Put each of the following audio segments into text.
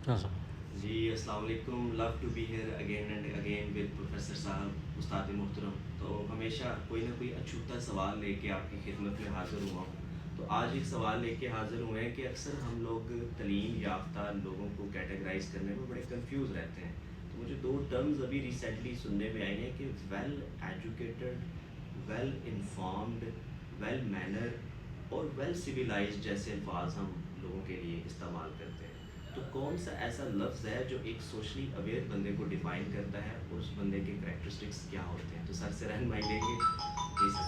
ہاں سر. جی السلام علیکم. Love to be here again and again with professor صاحب استاد محترم. تو ہمیشہ کوئی نہ کوئی اچھوتا سوال لے کے آپ کی خدمت میں حاضر ہوا ہوں. تو آج ایک سوال لے کے حاضر ہوئے ہیں کہ اکثر ہم لوگ تعلیم یافتہ لوگوں کو کیٹیگرائز کرنے میں بڑے کنفیوز رہتے ہیں. تو مجھے دو ٹرمز ابھی ریسنٹلی سننے میں آئی ہیں کہ well educated, well informed, well mannered اور ویل سویلائزڈ جیسے الفاظ ہم لوگوں کے لیے استعمال کرتے ہیں. تو کون سا ایسا لفظ ہے جو ایک سوشلی اویئر بندے کو ڈیفائن کرتا ہے اور اس بندے کے کریکٹرسٹکس کیا ہوتے ہیں؟ تو سر سے رہنمائی لیں گے. جی سر.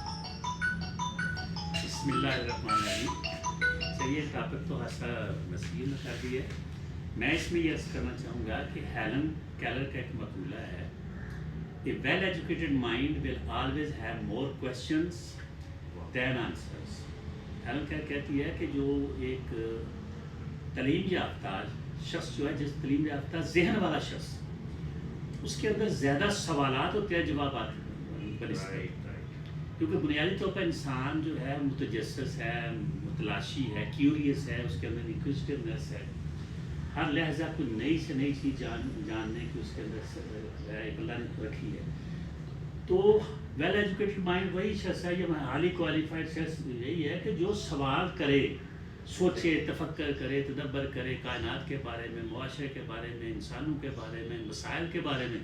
بسم اللہ الرحمن الرحیم. چلیے ٹاپک تو ایسا وسیع میں کر دی ہے. میں اس میں یہ عرض کرنا چاہوں گا کہ ہیلن کیلر کا ایک مقولہ ہے کہ well educated mind will always have more questions than answers. Helen Keller کہتی ہے کہ جو ایک تعلیم یافتہ شخص جو ہے, جس تعلیم یافتہ ذہن والا شخص, اس کے اندر زیادہ سوالات ہوتے ہیں جوابات بنسبت, کیونکہ بنیادی طور پر انسان جو ہے متجسس ہے, متلاشی ہے, کیوریس ہے, اس کے اندر انکوزیٹیونیس ہے, ہر لہجہ کوئی نئی سے نئی چیز جاننے کی اس کے اندر ایک اللہ نے رکھی ہے. تو ویل ایجوکیٹڈ مائنڈ وہی شخص ہے, یہ ہالی کوالیفائڈ شخص یہی ہے کہ جو سوال کرے, سوچے, تفکر کرے, تدبر کرے کائنات کے بارے میں, معاشرے کے بارے میں, انسانوں کے بارے میں, مسائل کے بارے میں.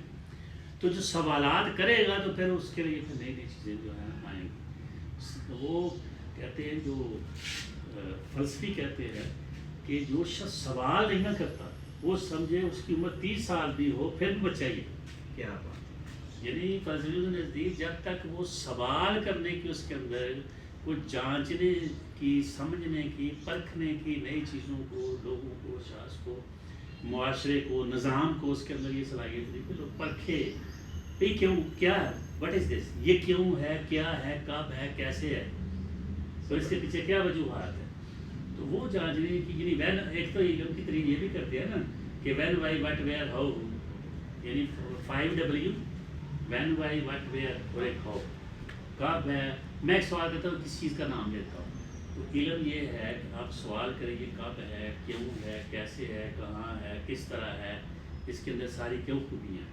تو جو سوالات کرے گا تو پھر اس کے لیے پھر نئی نئی چیزیں جو ہیں آئیں گی. وہ کہتے ہیں, جو فلسفی کہتے ہیں کہ جو شخص سوال نہیں نہ کرتا وہ سمجھے اس کی عمر 30 سال بھی ہو پھر بھی بچہ ہی. کیا بات. یعنی فلسفیوں کے نزدیک جب تک وہ سوال کرنے کی اس کے اندر, وہ جانچنے کی, سمجھنے کی, پرکھنے کی, نئی چیزوں کو, لوگوں کو, اشخاص کو, معاشرے کو, نظام کو, اس کے اندر یہ صلاحیت نہیں کہ جو پرکھے بھئی کیوں, کیا ہے, وٹ از دس, یہ کیوں ہے, کیا ہے, کب ہے, کیسے ہے, تو اس کے پیچھے کیا وجوہات ہے. تو وہ جانچنے کی, یعنی وین, ایک تو علم کی ترین یہ بھی کرتے ہیں نا کہ when, why, what, where, how, یعنی 5W, when, why, what, where اور ایک ہاؤ. کب ہے, میں ایک سوال کرتا ہوں, کس چیز کا نام لیتا ہوں. تو علم یہ ہے کہ آپ سوال کریں گے کب ہے, کیوں ہے, کیسے ہے, کہاں ہے, کس طرح ہے, اس کے اندر ساری کیوں خوبیاں.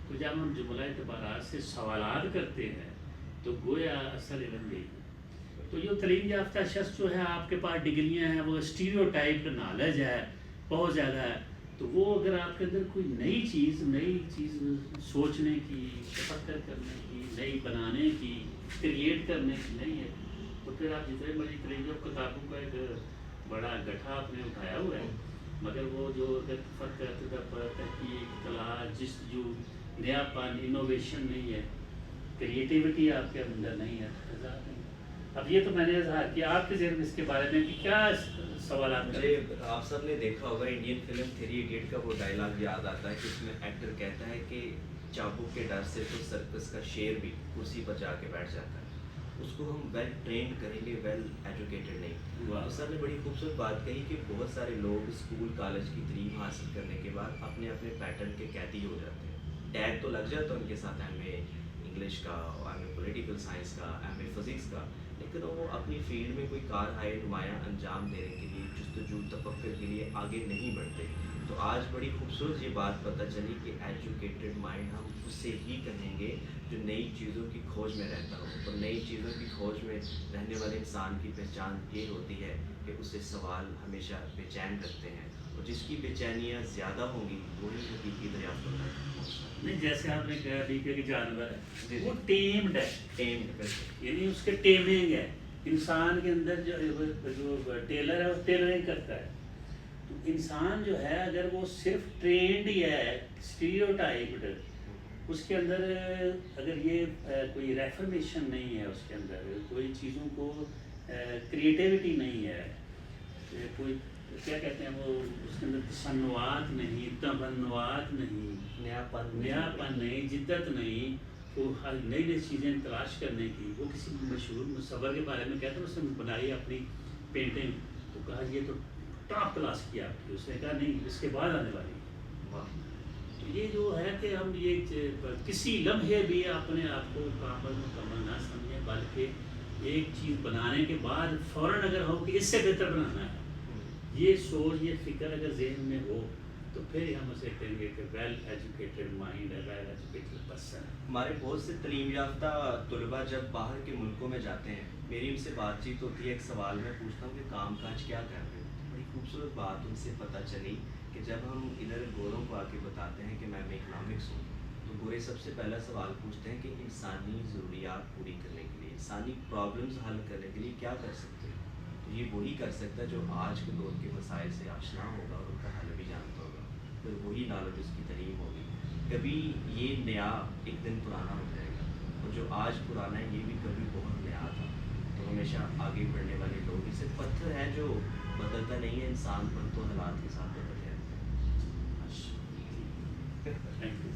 تو جب ہم جملہ اعتبارات سے سوالات کرتے ہیں تو گویا اصل علم یہی ہے. تو یہ تعلیم یافتہ شخص جو ہے, آپ کے پاس ڈگریاں ہیں, وہ اسٹیریوٹائپ نالج ہے بہت زیادہ ہے, تو وہ اگر آپ کے اندر کوئی نئی چیز سوچنے کی, تفکر کرنے کی, نئی بنانے کی, کریٹ کرنے کی نہیں ہے, تو پھر آپ جتنے مرضی تعلیم یافتہ کتابوں کا ایک بڑا گٹھا آپ نے اٹھایا ہوا ہے, مگر وہ جو اگر فکر, تدبر, تحقیق, اطلاع, جستجو, نیا پن, انوویشن نہیں ہے, کریٹیوٹی آپ کے اندر نہیں ہے. اب یہ تو میں نے اظہار کیا, آپ کے ذہن میں اس کے بارے میں کہ کیا سوالات. مجھے آپ سب نے دیکھا ہوگا انڈین فلم 3 ایڈیٹ کا وہ ڈائلاگ یاد آتا ہے کہ اس میں ایکٹر کہتا ہے کہ چابک کے ڈر سے تو سرکس کا شیر بھی کرسی پر جا کے بیٹھ جاتا ہے. اس کو ہم ویل ٹرینڈ کریں گے, ویل ایجوکیٹڈ نہیں. تو سر نے بڑی خوبصورت بات کہی کہ بہت سارے لوگ اسکول کالج کی تعلیم حاصل کرنے کے بعد اپنے اپنے پیٹرن کے قیدی ہو جاتے ہیں. ٹیگ تو لگ جاتا ہے ان کے ساتھ, ایم اے انگلش کا, ایم اے پولیٹیکل سائنس کا, ایم اے فزکس کا, لیکن وہ اپنی فیلڈ میں کوئی کارہائے نمایاں انجام دینے کے لیے, جستجو, تفکر کے لیے آگے نہیں بڑھتے. تو آج بڑی خوبصورت یہ بات پتہ چلی کہ ایجوکیٹڈ مائنڈ ہم اسے ہی کہیں گے جو نئی چیزوں کی کھوج میں رہتا ہو. اور نئی چیزوں کی کھوج میں رہنے والے انسان کی پہچان یہ ہوتی ہے کہ اسے سوال ہمیشہ بے چین کرتے ہیں, اور جس کی بے چینیاں زیادہ ہوں گی وہی حقیقی دریافتوں تک پہنچتا ہے. نہیں, جیسے آپ نے کہا ابھی کہ جانور ہے وہ ٹیمڈ ہے, ٹیمڈ, یعنی اس کے ٹیمنگ ہے. انسان کے اندر جو ٹیلر ہے وہ ٹیلرنگ کرتا ہے. تو انسان جو ہے اگر وہ صرف ٹرینڈ ہی ہے, اسٹیریوٹائپڈ, اس کے اندر اگر یہ کوئی ریفرمیشن نہیں ہے, اس کے اندر کوئی چیزوں کو کریٹیوٹی نہیں ہے, کوئی کیا کہتے ہیں وہ, اس کے اندر تصنعات نہیں, تمنوات نہیں, نیا پن نہیں, جدت نہیں, وہ ہر نئی نئی چیزیں تلاش کرنے کی. وہ کسی مشہور مصور کے بارے میں کہتے ہیں, اس نے بنائی اپنی پینٹنگ, تو کہا یہ تو ٹاپ کلاس کی آپ کی, اس نے کہا نہیں, اس کے بعد آنے والی. تو یہ جو ہے کہ ہم یہ کسی لمحے بھی اپنے آپ کو کامل مکمل نہ سمجھیں, بلکہ ایک چیز بنانے کے بعد فوراً اگر ہو کہ اس سے بہتر بنانا ہے, یہ سوچ, یہ فکر اگر ذہن میں ہو تو پھر ہی ہم اسے کہیں گے کہ ویل ایجوکیٹڈ مائنڈ ہے، ویل ایجوکیٹڈ پرسن ہے. ہمارے بہت سے تعلیم یافتہ طلباء جب باہر کے ملکوں میں جاتے ہیں، میری ان سے بات چیت ہوتی ہے، ایک سوال میں پوچھتا ہوں کہ کام کاج کیا کر رہے ہو. بڑی خوبصورت بات ان سے پتہ چلی کہ جب ہم ادھر گوروں کو آ کے بتاتے ہیں کہ میں اکنامکس ہوں، تو گورے سب سے پہلا سوال پوچھتے ہیں کہ انسانی ضروریات پوری کرنے کے لیے، انسانی پرابلمز حل کرنے کے لیے کیا کر سکتے ہیں. تو یہ وہی کر سکتا ہے جو آج کے دور کے مسائل سے آشنا ہوگا اور ان کا حل بھی جانتا ہوگا، پھر وہی نالج اس کی تعلیم ہوگی. کبھی یہ نیا ایک دن پرانا ہو جائے گا، اور جو آج پرانا ہے یہ بھی کبھی بہت نیا تھا. تو ہمیشہ آگے بڑھنے والے لوگ اسے پتھر ہے جو بدلتا نہیں ہے، انسان پر تو حالات کے ساتھ بدل جاتے ہیں. Thank you.